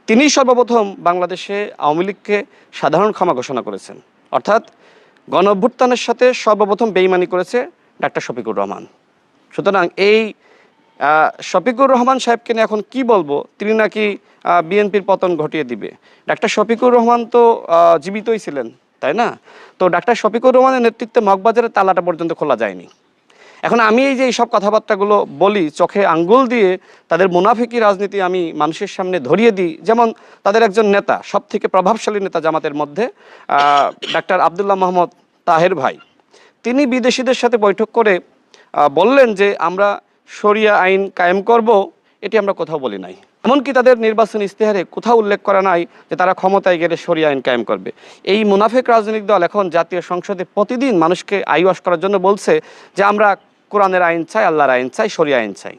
তিনি সর্বপ্রথম বাংলাদেশে আওয়ামী লীগকে সাধারণ ক্ষমা ঘোষণা করেছেন। অর্থাৎ গণঅভ্যুত্থানের সাথে সর্বপ্রথম বেইমানি করেছে ডাক্তার শফিকুর রহমান। সুতরাং এই শফিকুর রহমান সাহেবকে নিয়ে এখন কি বলবো, তিনি নাকি বিএনপির পতন ঘটিয়ে দিবে। ডাক্তার শফিকুর রহমান তো জীবিতই ছিলেন, তাই না? তো ডাক্তার শফিকুর রহমানের নেতৃত্বে মগবাজারের তালাটা পর্যন্ত খোলা যায়নি। এখন আমি এই যে এইসব কথাবার্তাগুলো বলি, চোখে আঙ্গুল দিয়ে তাদের মুনাফিকি রাজনীতি আমি মানুষের সামনে ধরিয়ে দিই। যেমন তাদের একজন নেতা, সব থেকে প্রভাবশালী নেতা জামাতের মধ্যে, ডাক্তার আব্দুল্লাহ মোহাম্মদ তাহের ভাই, তিনি বিদেশিদের সাথে বৈঠক করে বললেন যে আমরা শরিয়া আইন কায়েম করব। এটি আমরা কোথাও বলি নাই। এমনকি তাদের নির্বাচনী ইস্তেহারে কোথাও উল্লেখ করা নাই যে তারা ক্ষমতায় গেলে শরিয়া আইন কায়েম করবে। এই মুনাফিক রাজনৈতিক দল এখন জাতীয় সংসদে প্রতিদিন মানুষকে আইওয়াশ করার জন্য বলছে যে আমরা কোরআনের আইন চাই, আল্লাহর আইন চাই, শরিয়া আইন চাই।